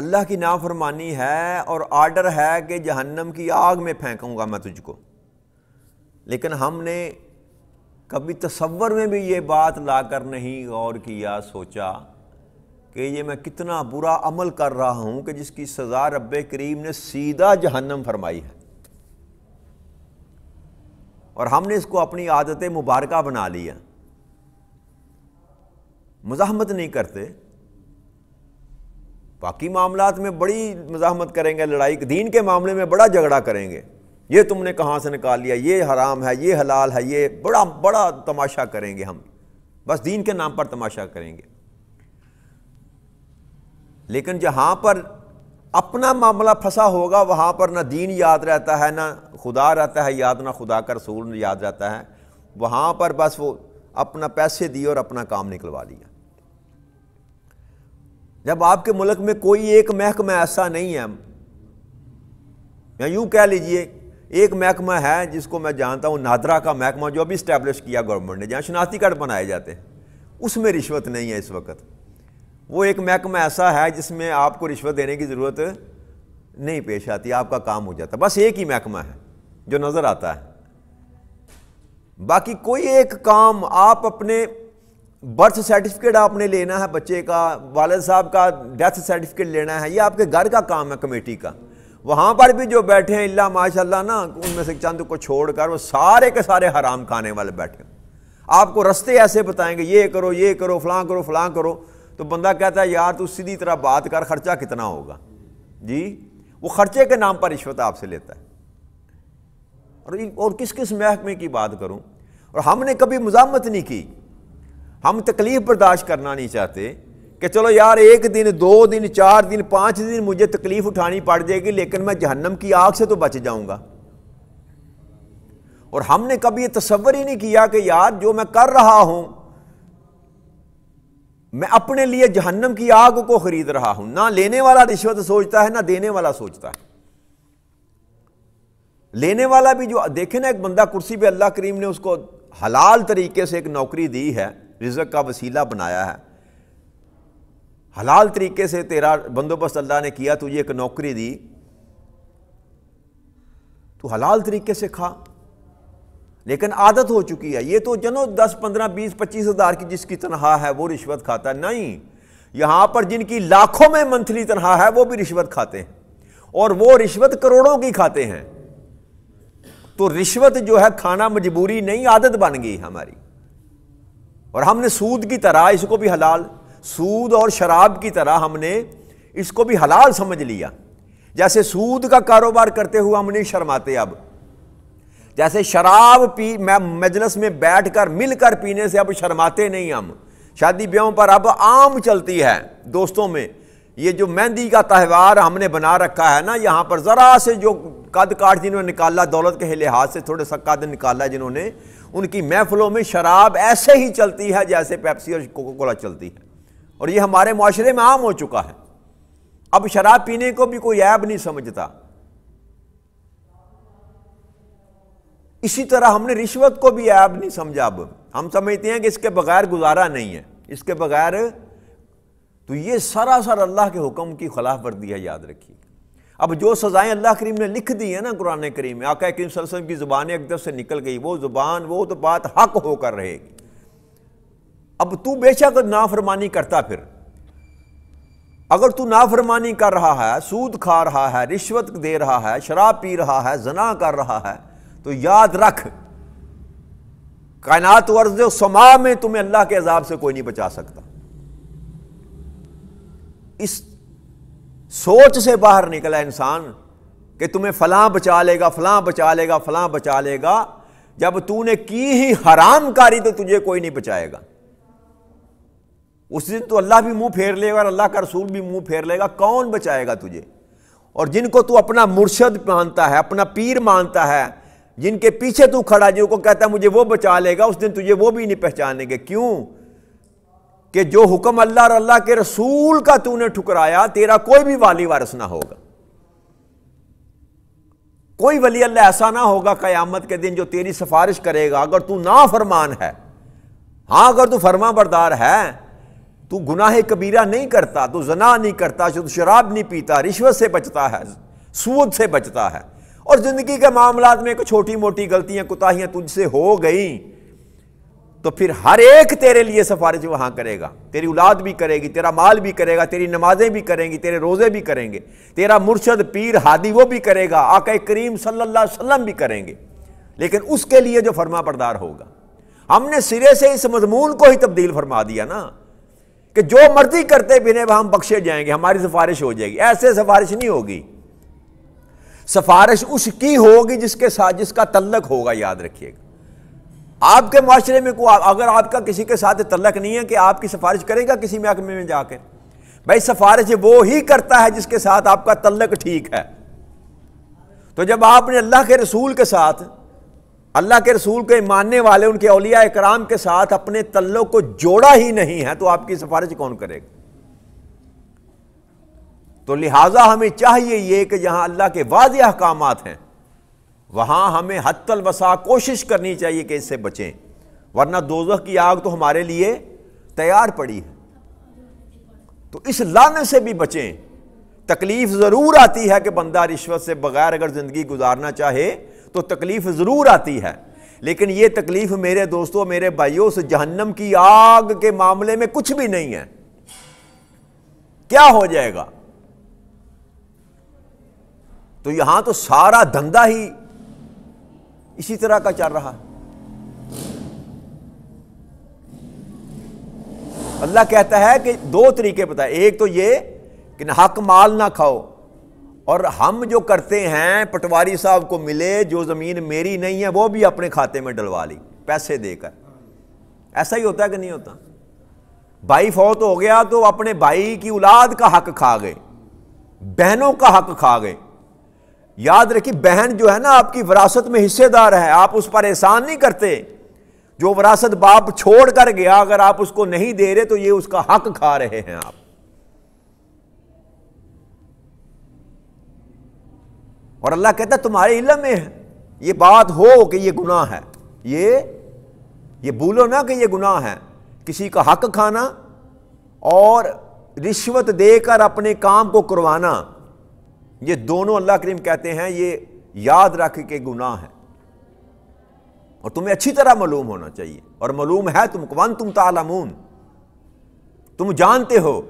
اللہ کی نافرمانی ہے اور آرڈر ہے کہ جہنم کی آگ میں پھینکوں گا میں تجھ کو، لیکن ہم نے کبھی تصور میں بھی یہ بات لا کر نہیں غور کیا، سوچا کہ یہ میں کتنا برا عمل کر رہا ہوں کہ جس کی سزا رب کریم نے سیدھا جہنم فرمائی ہے، اور ہم نے اس کو اپنی عادت مبارکہ بنا لیا، مزاحمت نہیں کرتے۔ باقی معاملات میں بڑی مزاحمت کریں گے، لڑائی، دین کے معاملے میں بڑا جھگڑا کریں گے، یہ تم نے کہاں سے نکال لیا، یہ حرام ہے، یہ حلال ہے، یہ بڑا تماشا کریں گے، ہم بس دین کے نام پر تماشا کریں گے۔ لیکن جہاں پر اپنا معاملہ پھنسا ہوگا وہاں پر نہ دین یاد رہتا ہے، نہ خدا رہتا ہے یاد، نہ خدا کا رسول یاد رہتا ہے، وہاں پر بس وہ اپنا پیسے دیے اور اپنا کام نکلوا لیا۔ جب آپ کے ملک میں کوئی ایک محکمہ ایسا نہیں ہے، یا یوں کہہ لیجئے ایک محکمہ ہے جس کو میں جانتا ہوں، نادرا کا محکمہ، جو ابھی اسٹیبلش کیا گورنمنٹ نے، جہاں شناختی کارڈ بنائے جاتے ہیں، اس میں رشوت نہیں ہے اس وقت۔ وہ ایک محکمہ ایسا ہے جس میں آپ کو رشوت دینے کی ضرورت نہیں پیش آتی، آپ کا کام ہو جاتا ہے۔ بس ایک ہی محکمہ ہے جو نظر آتا ہے، باقی کوئی ایک کام آپ اپنے برتھ سرٹیفکیٹ آپ نے لینا ہے بچے کا، والد صاحب کا ڈیتھ سرٹیفکیٹ لینا ہے، یہ آپ کے گھر کا کام ہے کمیٹی کا۔ وہاں پر بھی جو بیٹھے ہیں اللہ ماشاءاللہ نا، ان میں سے چند کو چھوڑ کر وہ سارے کے سارے حرام کھانے والے بیٹھے ہیں۔ آپ کو رستے ایسے بتائیں گے، یہ کرو، یہ کرو، فلاں کرو، فلاں کرو، تو بندہ کہتا ہے یار تو سیدھی طرح بات کر، خرچہ کتنا ہوگا؟ جی وہ خرچے کے نام پر رشوت آپ سے لیتا ہے۔ اور کس کس محکمے کی بات کروں، اور ہم نے کبھی مزاحمت نہیں کی، ہم تکلیف برداشت کرنا نہیں چاہتے کہ چلو یار ایک دن، 2 دن، 4 دن، 5 دن مجھے تکلیف اٹھانی پڑ جائے گی، لیکن میں جہنم کی آگ سے تو بچ جاؤں گا۔ اور ہم نے کبھی یہ تصور ہی نہیں کیا کہ یار جو میں کر رہا ہوں، میں اپنے لیے جہنم کی آگ کو خرید رہا ہوں۔ نہ لینے والا رشوت سوچتا ہے، نہ دینے والا سوچتا ہے۔ لینے والا بھی جو دیکھیں نا، ایک بندہ کرسی پہ اللہ کریم نے اس کو حلال طریقے سے ایک نوکری دی ہے، رزق کا وسیلہ بنایا ہے، حلال طریقے سے تیرا بندوبست اللہ نے کیا، تجھے ایک نوکری دی، تو حلال طریقے سے کھا۔ لیکن عادت ہو چکی ہے، یہ تو جنو 10 15 20 25 ہزار کی جس کی تنخواہ ہے وہ رشوت کھاتا ہے، نہیں، یہاں پر جن کی لاکھوں میں منتھلی تنخواہ ہے وہ بھی رشوت کھاتے ہیں، اور وہ رشوت کروڑوں کی کھاتے ہیں۔ تو رشوت جو ہے کھانا مجبوری نہیں، عادت بن گئی ہماری، اور ہم نے سود کی طرح اس کو بھی حلال، سود اور شراب کی طرح ہم نے اس کو بھی حلال سمجھ لیا۔ جیسے سود کا کاروبار کرتے ہوئے ہم نہیں شرماتے اب، جیسے شراب مجلس میں بیٹھ کر مل کر پینے سے اب شرماتے نہیں ہم۔ شادی بیاہوں پر اب عام چلتی ہے دوستوں میں، یہ جو مہندی کا تہوار ہم نے بنا رکھا ہے نا، یہاں پر ذرا سے جو قد کاٹ جنہوں نے نکالا، دولت کے لحاظ سے تھوڑے سا قد نکالا جنہوں نے، ان کی محفلوں میں شراب ایسے ہی چلتی ہے جیسے پیپسی اور کوکا کولا چلتی ہے، اور یہ ہمارے معاشرے میں عام ہو چکا ہے۔ اب شراب پینے کو بھی کوئی عیب نہیں سمجھتا۔ اسی طرح ہم نے رشوت کو بھی عیب نہیں سمجھا، اب ہم سمجھتے ہیں کہ اس کے بغیر گزارا نہیں ہے، اس کے بغیر، تو یہ سراسر اللہ کے حکم کی خلاف ورزی ہے، یاد رکھیے۔ اب جو سزائیں اللہ کریم نے لکھ دی ہیں نا قرآن کریم میں، آقا کریم صلی اللہ علیہ وسلم کی زبان اقدس سے نکل گئی، وہ زبان، وہ تو بات حق ہو کر رہے گی۔ اب تو بے شک نافرمانی کرتا، پھر اگر تو نافرمانی کر رہا ہے، سود کھا رہا ہے، رشوت دے رہا ہے، شراب پی رہا ہے، زنا کر رہا ہے، تو یاد رکھ کائنات و ارض و سما میں تمہیں اللہ کے عذاب سے کوئی نہیں بچا سکتا۔ اس سوچ سے باہر نکلا انسان کہ تمہیں فلاں بچا لے گا، فلاں بچا لے گا، فلاں بچا لے گا، جب تو نے کی ہی حرام کاری تو تجھے کوئی نہیں بچائے گا۔ اس دن تو اللہ بھی منہ پھیر لے گا اور اللہ کا رسول بھی منہ پھیر لے گا، کون بچائے گا تجھے؟ اور جن کو تو اپنا مرشد مانتا ہے، اپنا پیر مانتا ہے، جن کے پیچھے تو کھڑا، جو کو کہتا ہے مجھے وہ بچا لے گا، اس دن تجھے وہ بھی نہیں پہچانیں گے۔ کیوں؟ کہ جو حکم اللہ اور اللہ کے رسول کا تو نے ٹھکرایا، تیرا کوئی بھی والی وارث نہ ہوگا۔ کوئی ولی اللہ ایسا نہ ہوگا قیامت کے دن جو تیری سفارش کرے گا اگر تو نافرمان ہے۔ ہاں اگر تو فرما بردار ہے تو گناہ کبیرہ نہیں کرتا، تو زنا نہیں کرتا، تو شراب نہیں پیتا، رشوت سے بچتا ہے، سود سے بچتا ہے، اور زندگی کے معاملات میں کوئی چھوٹی موٹی غلطیاں کوتاہیاں تجھ سے ہو گئیں، تو پھر ہر ایک تیرے لیے سفارش وہاں کرے گا، تیری اولاد بھی کرے گی، تیرا مال بھی کرے گا، تیری نمازیں بھی کریں گی، تیرے روزے بھی کریں گے، تیرا مرشد پیر ہادی وہ بھی کرے گا، آقا کریم صلی اللہ علیہ وسلم بھی کریں گے، لیکن اس کے لیے جو فرما بردار ہوگا۔ ہم نے سرے سے اس مضمون کو ہی تبدیل فرما دیا نا کہ جو مرضی کرتے بنے ہم بخشے جائیں گے، ہماری سفارش ہو جائے گی۔ ایسے سفارش نہیں ہوگی، سفارش اس کی ہوگی جس کے ساتھ جس کا تعلق ہوگا، یاد رکھیے گا۔ آپ کے معاشرے میں اگر آپ کا کسی کے ساتھ تعلق نہیں ہے کہ آپ کی سفارش کرے گا کسی محکمے میں جا کے؟ بھائی سفارش وہ ہی کرتا ہے جس کے ساتھ آپ کا تعلق ٹھیک ہے۔ تو جب آپ نے اللہ کے رسول کے ساتھ، اللہ کے رسول کے ماننے والے ان کے اولیاء اکرام کے ساتھ اپنے تعلق کو جوڑا ہی نہیں ہے، تو آپ کی سفارش کون کرے گا؟ تو لہٰذا ہمیں چاہیے یہ کہ جہاں اللہ کے واضح احکامات ہیں وہاں ہمیں حتی الوسع کوشش کرنی چاہیے کہ اس سے بچیں، ورنہ دوزخ کی آگ تو ہمارے لیے تیار پڑی ہے۔ تو اس لعنت سے بھی بچیں۔ تکلیف ضرور آتی ہے کہ بندہ رشوت سے بغیر اگر زندگی گزارنا چاہے تو تکلیف ضرور آتی ہے، لیکن یہ تکلیف میرے دوستوں، میرے بھائیوں، سے جہنم کی آگ کے معاملے میں کچھ بھی نہیں ہے۔ کیا ہو جائے گا؟ تو یہاں تو سارا دھندا ہی اسی طرح کا چل رہا ہے۔ اللہ کہتا ہے کہ دو طریقے بتائے، ایک تو یہ کہ حق مال نہ کھاؤ، اور ہم جو کرتے ہیں پٹواری صاحب کو ملے جو زمین میری نہیں ہے وہ بھی اپنے کھاتے میں ڈلوا لی پیسے دے کر۔ ایسا ہی ہوتا ہے کہ نہیں ہوتا؟ بھائی فوت ہو گیا تو اپنے بھائی کی اولاد کا حق کھا گئے، بہنوں کا حق کھا گئے۔ یاد رکھیے بہن جو ہے نا آپ کی وراثت میں حصے دار ہے، آپ اس پر احسان نہیں کرتے۔ جو وراثت باپ چھوڑ کر گیا اگر آپ اس کو نہیں دے رہے تو یہ اس کا حق کھا رہے ہیں آپ۔ اور اللہ کہتا ہے تمہارے علم میں ہے یہ بات ہو کہ یہ گناہ ہے، یہ بھولو نہ کہ یہ گناہ ہے، کسی کا حق کھانا اور رشوت دے کر اپنے کام کو کروانا، یہ دونوں اللہ کریم کہتے ہیں یہ یاد رکھ کے گناہ ہے، اور تمہیں اچھی طرح معلوم ہونا چاہیے، اور معلوم ہے تم کو، وانتم تعلمون، تم جانتے ہو،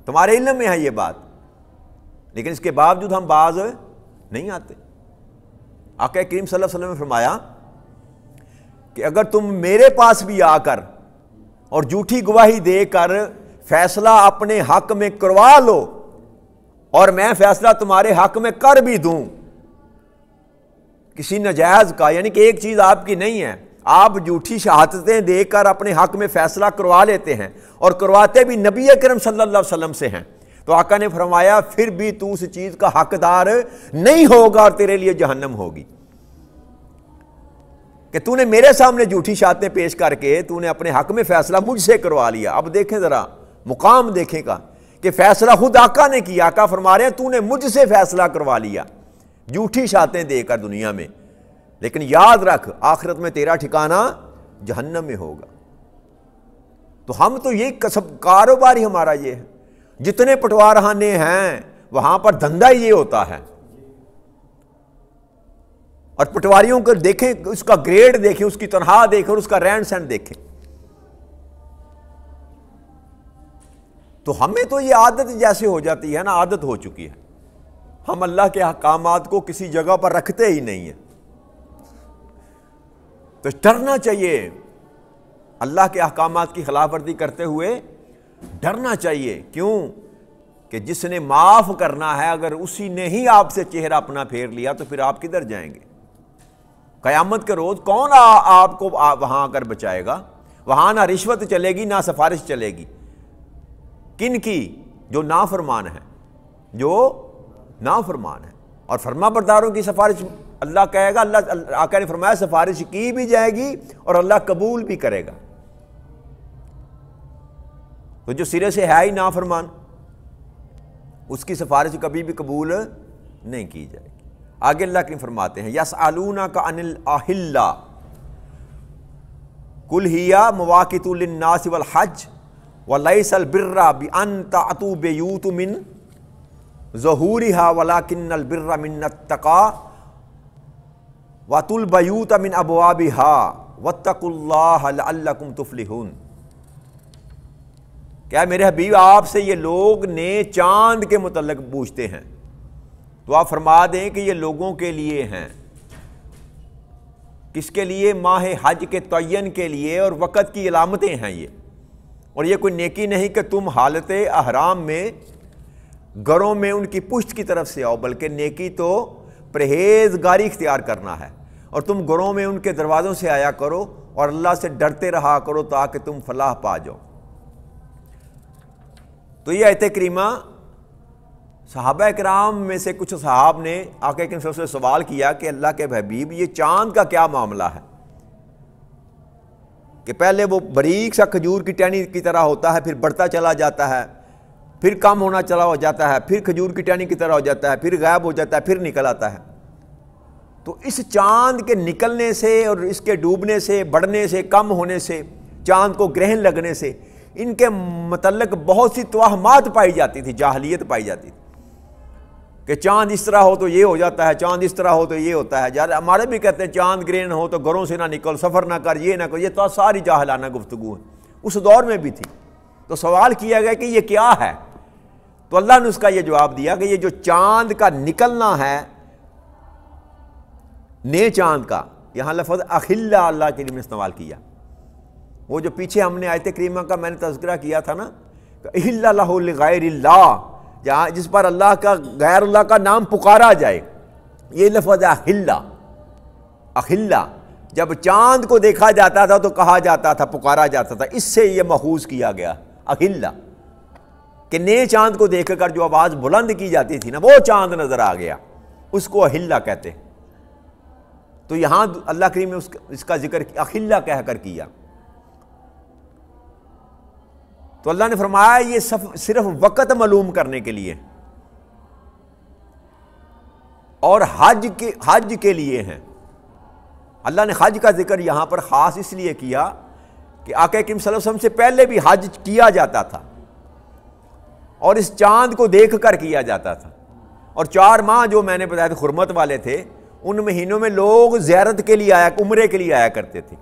تمہارے علم میں ہے یہ بات، لیکن اس کے باوجود ہم باز نہیں آتے۔ آقا کریم صلی اللہ علیہ وسلم نے فرمایا کہ اگر تم میرے پاس بھی آ کر اور جھوٹی گواہی دے کر فیصلہ اپنے حق میں کروا لو اور میں فیصلہ تمہارے حق میں کر بھی دوں کسی ناجائز کا، یعنی کہ ایک چیز آپ کی نہیں ہے، آپ جھوٹی شہادتیں دے کر اپنے حق میں فیصلہ کروا لیتے ہیں اور کرواتے بھی نبی اکرم صلی اللہ علیہ وسلم سے ہیں، تو آقا نے فرمایا پھر بھی تو اس چیز کا حقدار نہیں ہوگا اور تیرے لیے جہنم ہوگی، کہ تو نے میرے سامنے جھوٹی شہادتیں پیش کر کے تو نے اپنے حق میں فیصلہ مجھ سے کروا لیا۔ اب دیکھیں ذرا مقام دیکھیں گا کہ فیصلہ خود آقا نے کیا، آقا فرما رہے ہیں تو نے مجھ سے فیصلہ کروا لیا جھوٹی شہادتیں دے کر دنیا میں، لیکن یاد رکھ آخرت میں تیرا ٹھکانہ جہنم میں ہوگا۔ تو ہم تو یہ کاروبار ہی ہمارا یہ ہے، جتنے پٹوارخانے ہیں وہاں پر دھندا ہی یہ ہوتا ہے، اور پٹواریوں کو دیکھیں، اس کا گریڈ دیکھیں، اس کی تنخواہ دیکھیں اور اس کا رہن سہن دیکھیں۔ تو ہمیں تو یہ عادت جیسے ہو جاتی ہے نا، عادت ہو چکی ہے، ہم اللہ کے احکامات کو کسی جگہ پر رکھتے ہی نہیں ہیں۔ تو ڈرنا چاہیے، اللہ کے احکامات کی خلاف ورزی کرتے ہوئے ڈرنا چاہیے۔ کیوں کہ جس نے معاف کرنا ہے اگر اسی نے ہی آپ سے چہرہ اپنا پھیر لیا تو پھر آپ کدھر جائیں گے؟ قیامت کے روز کون آپ کو وہاں کر بچائے گا؟ وہاں نہ رشوت چلے گی نہ سفارش چلے گی۔ کن کی؟ جو نافرمان ہے، جو نافرمان ہے، اور فرما برداروں کی سفارش اللہ کہے گا، اللہ آقا نے فرمایا سفارش کی بھی جائے گی اور اللہ قبول بھی کرے گا۔ تو جو سرے سے ہے ہی نافرمان اس کی سفارش کبھی بھی قبول نہیں کی جائے گی۔ آگے اللہ کریم فرماتے ہیں یسألونک عن الأہلہ قل ہی مواقیت للناس والحج وَلَيْسَ الْبِرَّ بِأَن تَأْتُوا بِيُوتَ مِن ظُهُورِهَا وَلَكِنَّ الْبِرَّ مِنْ التَّقْوَىٰ وَأْتُوا الْبُيُوتَ مِنْ أَبْوَابِهَا وَاتَّقُوا اللَّهَ لَعَلَّكُمْ تُفْلِحُونَ۔ کیا میرے حبیب آپ سے یہ لوگ نے چاند کے متعلق پوچھتے ہیں تو آپ فرما دیں کہ یہ لوگوں کے لیے ہیں۔ کس کے لیے؟ ماہ حج کے تعین کے لیے، اور وقت کی علامتیں ہیں یہ، اور یہ کوئی نیکی نہیں کہ تم حالت احرام میں گھروں میں ان کی پشت کی طرف سے آؤ، بلکہ نیکی تو پرہیزگاری اختیار کرنا ہے، اور تم گھروں میں ان کے دروازوں سے آیا کرو اور اللہ سے ڈرتے رہا کرو تاکہ تم فلاح پا جاؤ۔ تو یہ آیت کریمہ صحابہ کرام میں سے کچھ صحاب نے آقا کریم صلی اللہ علیہ وسلم سے سوال کیا کہ اللہ کے حبیب یہ چاند کا کیا معاملہ ہے کہ پہلے وہ باریک سا کھجور کی ٹہنی کی طرح ہوتا ہے، پھر بڑھتا چلا جاتا ہے، پھر کم ہونا چلا ہو جاتا ہے، پھر کھجور کی ٹہنی کی طرح ہو جاتا ہے، پھر غائب ہو جاتا ہے، پھر نکل آتا ہے۔ تو اس چاند کے نکلنے سے اور اس کے ڈوبنے سے، بڑھنے سے، کم ہونے سے، چاند کو گرہن لگنے سے، ان کے متعلق بہت سی توہمات پائی جاتی تھی، جاہلیت پائی جاتی تھی کہ چاند اس طرح ہو تو یہ ہو جاتا ہے، چاند اس طرح ہو تو یہ ہوتا ہے۔ جب ہمارے بھی کہتے ہیں چاند گرہن ہو تو گھروں سے نہ نکل، سفر نہ کر، یہ نہ کر، یہ تو ساری جاہلانہ گفتگو ہے، اس دور میں بھی تھی۔ تو سوال کیا گیا کہ یہ کیا ہے؟ تو اللہ نے اس کا یہ جواب دیا کہ یہ جو چاند کا نکلنا ہے، نئے چاند کا، یہاں لفظ اخلہ اللہ کے لیے میں استعمال کیا۔ وہ جو پیچھے ہم نے آیت کریمہ کا میں نے تذکرہ کیا تھا نا، احل لہ لغیر اللہ، جہاں جس پر اللہ کا غیر اللہ کا نام پکارا جائے، یہ لفظ احلہ۔ احلہ جب چاند کو دیکھا جاتا تھا تو کہا جاتا تھا، پکارا جاتا تھا، اس سے یہ ماخوذ کیا گیا احلہ، کہ نئے چاند کو دیکھ کر جو آواز بلند کی جاتی تھی نا، وہ چاند نظر آ گیا، اس کو احلہ کہتے ہیں۔ تو یہاں اللہ کریم نے اس کا ذکر احلہ کہہ کر کیا۔ تو اللہ نے فرمایا یہ صرف وقت معلوم کرنے کے لیے اور حج کے لیے ہیں۔ اللہ نے حج کا ذکر یہاں پر خاص اس لیے کیا کہ آقا کریم صلی اللہ علیہ وسلم سے پہلے بھی حج کیا جاتا تھا اور اس چاند کو دیکھ کر کیا جاتا تھا، اور 4 ماہ جو میں نے بتایا تھے حرمت والے تھے، ان مہینوں میں لوگ زیارت کے لیے عمرے کے لیے آیا کرتے تھے۔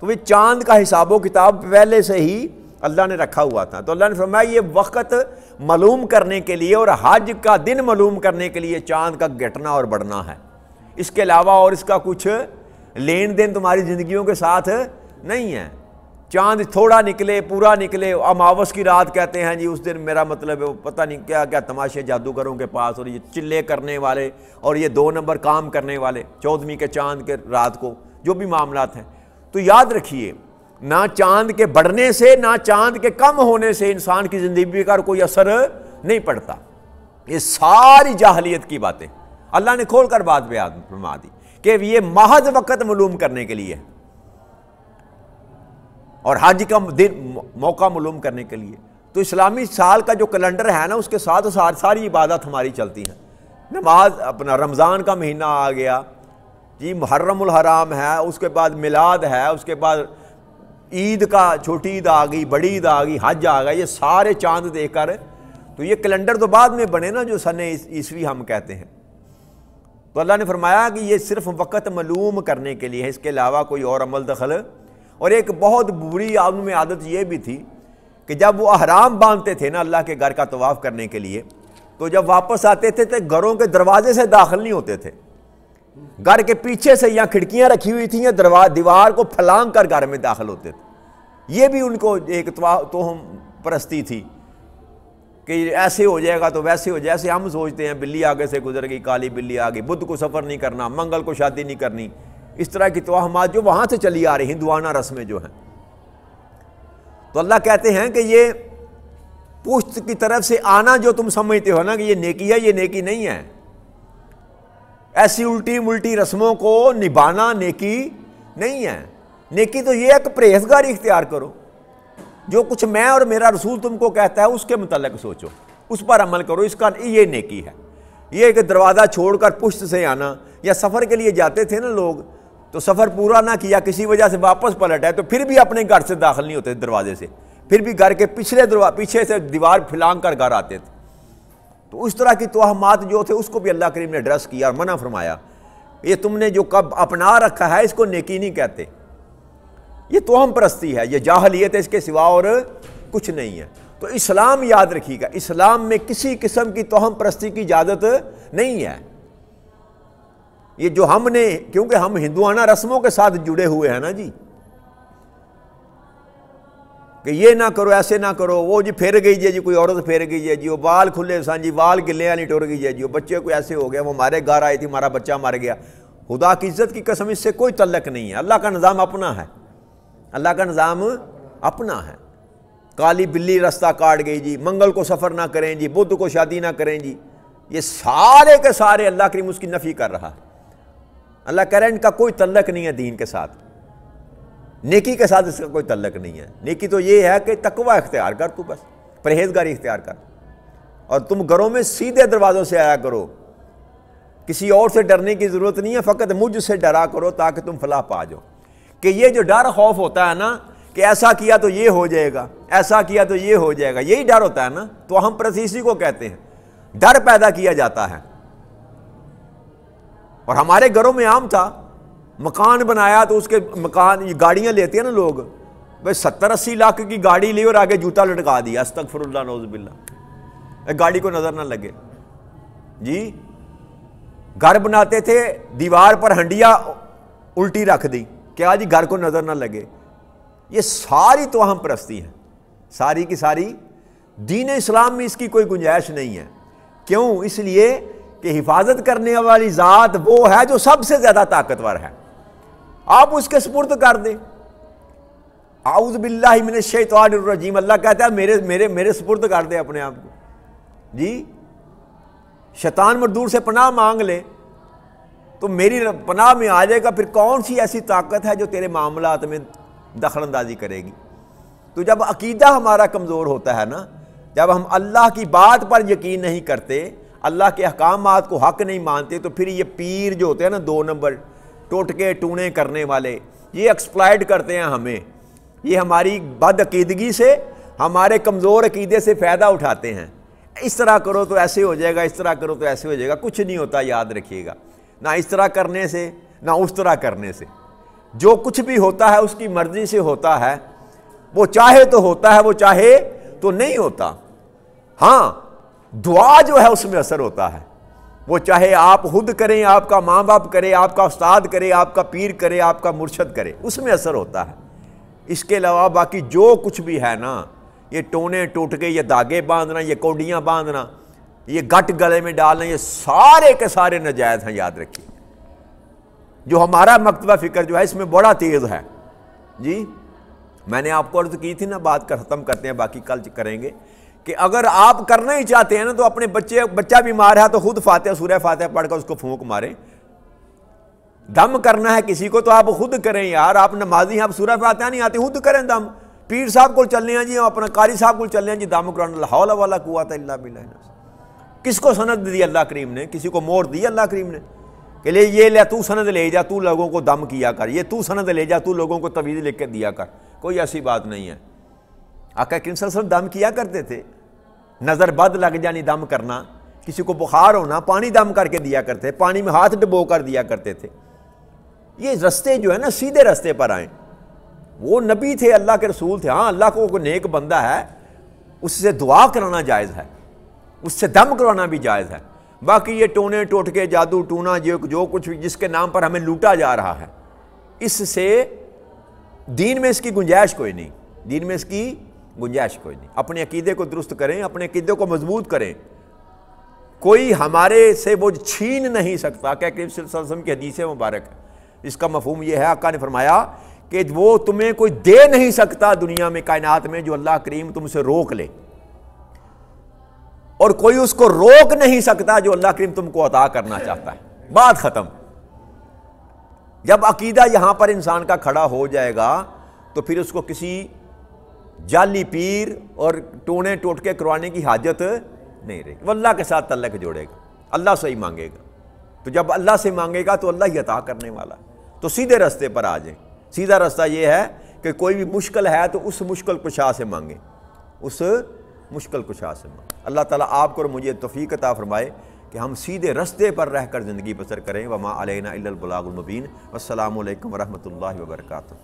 تو وہ چاند کا حساب و کتاب پہلے سے ہی اللہ نے رکھا ہوا تھا۔ تو اللہ نے فرمایا یہ وقت معلوم کرنے کے لیے اور حج کا دن معلوم کرنے کے لیے چاند کا گھٹنا اور بڑھنا ہے، اس کے علاوہ اور اس کا کچھ لین دین تمہاری زندگیوں کے ساتھ نہیں ہے۔ چاند تھوڑا نکلے، پورا نکلے، اماوس کی رات کہتے ہیں جی اس دن، میرا مطلب ہے پتہ نہیں کیا کیا تماشے جادوگروں کے پاس، اور یہ چلے کرنے والے اور یہ 2 نمبر کام کرنے والے 14ویں کے چاند کے رات کو جو بھی معاملات ہیں۔ تو یاد رکھیے، نہ چاند کے بڑھنے سے نہ چاند کے کم ہونے سے انسان کی زندگی کا کوئی اثر نہیں پڑتا۔ یہ ساری جاہلیت کی باتیں اللہ نے کھول کر بات بیان فرما دی کہ یہ محض وقت معلوم کرنے کے لیے اور حج کا دن موقع معلوم کرنے کے لیے۔ تو اسلامی سال کا جو کیلنڈر ہے نا، اس کے ساتھ ساری عبادت ہماری چلتی ہیں۔ نماز، اپنا رمضان کا مہینہ آ گیا جی، محرم الحرام ہے، اس کے بعد میلاد ہے، اس کے بعد عید کا چھوٹی عید آ گئی، بڑی عید آ گئی، حج آ گیا، یہ سارے چاند دیکھ کر، تو یہ کیلنڈر تو بعد میں بنے نا جو سن عیسوی ہم کہتے ہیں۔ تو اللہ نے فرمایا کہ یہ صرف وقت معلوم کرنے کے لیے ہے، اس کے علاوہ کوئی اور عمل دخل۔ اور ایک بہت بری عالم میں عادت یہ بھی تھی کہ جب وہ احرام باندھتے تھے نا اللہ کے گھر کا طواف کرنے کے لیے، تو جب واپس آتے تھے تو گھروں کے دروازے سے داخل نہیں ہوتے تھے، گھر کے پیچھے سے یا کھڑکیاں رکھی ہوئی تھیں یا دیوار کو پھلانگ کر گھر میں داخل ہوتے تھے۔ یہ بھی ان کو ایک توہم پرستی تھی کہ ایسے ہو جائے گا تو ویسے ہو جائے، ایسے ہم سوچتے ہیں بلی آگے سے گزر گئی، کالی بلی آ گئی، بدھ کو سفر نہیں کرنا، منگل کو شادی نہیں کرنی، اس طرح کی توہمات جو وہاں سے چلی آ رہی ہندوانہ رسمیں جو ہیں۔ تو اللہ کہتے ہیں کہ یہ پشت کی طرف سے آنا جو تم سمجھتے ہو نا کہ یہ نیکی ہے، یہ نیکی نہیں ہے۔ ایسی الٹی ملٹی رسموں کو نبھانا نیکی نہیں ہے۔ نیکی تو یہ ہے کہ پرہیزگاری اختیار کرو، جو کچھ میں اور میرا رسول تم کو کہتا ہے اس کے متعلق سوچو، اس پر عمل کرو، اس کا یہ نیکی ہے۔ یہ کہ دروازہ چھوڑ کر پشت سے آنا، یا سفر کے لیے جاتے تھے نا لوگ تو سفر پورا نہ کیا، کسی وجہ سے واپس پلٹ ہے تو پھر بھی اپنے گھر سے داخل نہیں ہوتے دروازے سے، پھر بھی گھر کے پیچھے سے دیوار پھلانگ کر گھر آتے تھے۔ تو اس طرح کی توہمات جو تھے اس کو بھی اللہ کریم نے ایڈریس کیا اور منع فرمایا، یہ تم نے جو کب اپنا رکھا ہے اس کو نیکی نہیں کہتے، یہ توہم پرستی ہے، یہ جاہلیت ہے، اس کے سوا اور کچھ نہیں ہے۔ تو اسلام یاد رکھیے گا، اسلام میں کسی قسم کی توہم پرستی کی اجازت نہیں ہے۔ یہ جو ہم نے، کیونکہ ہم ہندوانہ رسموں کے ساتھ جڑے ہوئے ہیں نا جی، کہ یہ نہ کرو، ایسے نہ کرو، وہ جی پھیر گئی جی کوئی عورت پھیر گئی ہے جی، وہ بال کھلے سان جی، بال گلے والی ٹور گئی ہے جی، وہ بچے کو ایسے ہو گیا، وہ ہمارے گھر آئی تھی ہمارا بچہ مر گیا۔ خدا کی عزت کی قسم اس سے کوئی تعلق نہیں ہے، اللہ کا نظام اپنا ہے، اللہ کا نظام اپنا ہے۔ کالی بلی رستہ کاٹ گئی جی، منگل کو سفر نہ کریں جی، بدھ کو شادی نہ کریں جی، یہ سارے کے سارے اللہ کریم اس کی نفی کر رہا ہے۔ اللہ کہہ رہا ہے ان کا کوئی تعلق نہیں ہے دین کے ساتھ، نیکی کے ساتھ اس کا کوئی تعلق نہیں ہے۔ نیکی تو یہ ہے کہ تقوی اختیار کر، تو بس پرہیزگاری اختیار کر، اور تم گھروں میں سیدھے دروازوں سے آیا کرو، کسی اور سے ڈرنے کی ضرورت نہیں ہے، فقط مجھ سے ڈرا کرو تاکہ تم فلاح پا جاؤ۔ کہ یہ جو ڈر خوف ہوتا ہے نا کہ ایسا کیا تو یہ ہو جائے گا، ایسا کیا تو یہ ہو جائے گا، یہی ڈر ہوتا ہے نا، تو ہم پرستیسی کو کہتے ہیں، ڈر پیدا کیا جاتا ہے۔ اور ہمارے گھروں میں عام تھا، مکان بنایا تو اس کے مکان، یہ گاڑیاں لیتے ہیں نا لوگ، بھائی 70-80 لاکھ کی گاڑی لی اور آگے جوتا لٹکا دیا، استغفر اللہ نعوذ باللہ، گاڑی کو نظر نہ لگے جی۔ گھر بناتے تھے، دیوار پر ہنڈیا الٹی رکھ دی، کیا جی گھر کو نظر نہ لگے۔ یہ ساری توہم پرستی ہے، ساری کی ساری۔ دین اسلام میں اس کی کوئی گنجائش نہیں ہے۔ کیوں؟ اس لیے کہ حفاظت کرنے والی ذات وہ ہے جو سب سے زیادہ طاقتور ہے، آپ اس کے سپرد کر دیں۔ اعوذ باللہ من الشیطان الرجیم، اللہ کہتا ہے میرے سپرد کر دے اپنے آپ کو جی۔ شیطان مردود سے پناہ مانگ لے تو میری پناہ میں آ جائے گا، پھر کون سی ایسی طاقت ہے جو تیرے معاملات میں دخل اندازی کرے گی؟ تو جب عقیدہ ہمارا کمزور ہوتا ہے نا، جب ہم اللہ کی بات پر یقین نہیں کرتے، اللہ کے احکامات کو حق نہیں مانتے، تو پھر یہ پیر جو ہوتے ہیں نا 2 نمبر ٹوٹکے ٹونے کرنے والے، یہ ایکسپلائٹ کرتے ہیں ہمیں، یہ ہماری بد عقیدگی سے، ہمارے کمزور عقیدے سے فائدہ اٹھاتے ہیں۔ اس طرح کرو تو ایسے ہو جائے گا، اس طرح کرو تو ایسے ہو جائے گا، کچھ نہیں ہوتا، یاد رکھیے گا، نہ اس طرح کرنے سے نہ اس طرح کرنے سے۔ جو کچھ بھی ہوتا ہے اس کی مرضی سے ہوتا ہے، وہ چاہے تو ہوتا ہے، وہ چاہے تو نہیں ہوتا۔ ہاں دعا جو ہے اس میں اثر ہوتا ہے، وہ چاہے آپ خود کریں، آپ کا ماں باپ کرے، آپ کا استاد کرے، آپ کا پیر کرے، آپ کا مرشد کرے، اس میں اثر ہوتا ہے۔ اس کے علاوہ باقی جو کچھ بھی ہے نا، یہ ٹونے ٹوٹ کے، یہ دھاگے باندھنا، یہ کوڈیاں باندھنا، یہ گٹ گلے میں ڈالنا، یہ سارے کے سارے ناجائز ہیں، یاد رکھیے۔ جو ہمارا مکتبہ فکر جو ہے اس میں بڑا تیز ہے جی۔ میں نے آپ کو عرض کی تھی نا، بات کر ختم کرتے ہیں، باقی کل کریں گے، کہ اگر آپ کرنا ہی چاہتے ہیں نا تو اپنے بچہ بیمار ہے تو خود فاتحہ، سورہ فاتحہ پڑھ کر اس کو پھونک ماریں۔ دم کرنا ہے کسی کو تو آپ خود کریں یار، آپ نمازی ہیں، آپ سورہ فاتحہ نہیں آتی، خود کریں دم۔ پیر صاحب کو چلنے ہیں جی، اپنا قاری صاحب کو چلنے ہیں جی، دم قرآن، لا حول ولا قوت الا باللہ۔ کس کو سند دی اللہ کریم نے؟ کسی کو مور دی اللہ کریم نے کہ لے یہ لے تو سند لے جا، تو لوگوں کو دم کیا کر، یہ تو سند لے جا، تو لوگوں کو تویز لکھ کے دیا کر، کوئی ایسی بات نہیں ہے۔ آقا کریم صلی اللہ علیہ وسلم دم کیا کرتے تھے، نظر بد لگ جانی دم کرنا، کسی کو بخار ہونا پانی دم کر کے دیا کرتے، پانی میں ہاتھ ڈبو کر دیا کرتے تھے۔ یہ رستے جو ہے نا سیدھے رستے پر آئیں، وہ نبی تھے، اللہ کے رسول تھے۔ ہاں اللہ کو کوئی نیک بندہ ہے اس سے دعا کرانا جائز ہے، اس سے دم کروانا بھی جائز ہے۔ باقی یہ ٹونے ٹوٹ کے جادو ٹونا جو کچھ جس کے نام پر ہمیں لوٹا جا رہا ہے، اس سے دین میں اس کی گنجائش کوئی نہیں، دین میں اس کی گنجائش کوئی نہیں۔ اپنے عقیدے کو درست کریں، اپنے عقیدے کو مضبوط کریں، کوئی ہمارے سے وہ چھین نہیں سکتا۔ کہ کریم صلی اللہ علیہ وسلم کی حدیث مبارک ہے، اس کا مفہوم یہ ہے، آقا نے فرمایا کہ وہ تمہیں کوئی دے نہیں سکتا دنیا میں، کائنات میں، جو اللہ کریم تم سے روک لے، اور کوئی اس کو روک نہیں سکتا جو اللہ کریم تم کو عطا کرنا چاہتا ہے۔ بات ختم۔ جب عقیدہ یہاں پر انسان کا کھڑا ہو جائے گا تو پھر اس کو کسی جعلی پیر اور ٹونے ٹوٹکے کروانے کی حاجت نہیں رہے گی، وہ اللہ کے ساتھ تعلق جوڑے گا، اللہ سے ہی مانگے گا۔ تو جب اللہ سے مانگے گا تو اللہ ہی عطا کرنے والا، تو سیدھے راستے پر آ جائیں۔ سیدھا راستہ یہ ہے کہ کوئی بھی مشکل ہے تو اس مشکل کشا سے مانگیں، اس مشکل کشا سے مانگیں۔ اللہ تعالیٰ آپ کو اور مجھے توفیق عطا فرمائے کہ ہم سیدھے رستے پر رہ کر زندگی بسر کریں۔ وما علینا الا البلاغ المبین۔ والسلام علیکم ورحمۃ اللہ وبرکاتہ۔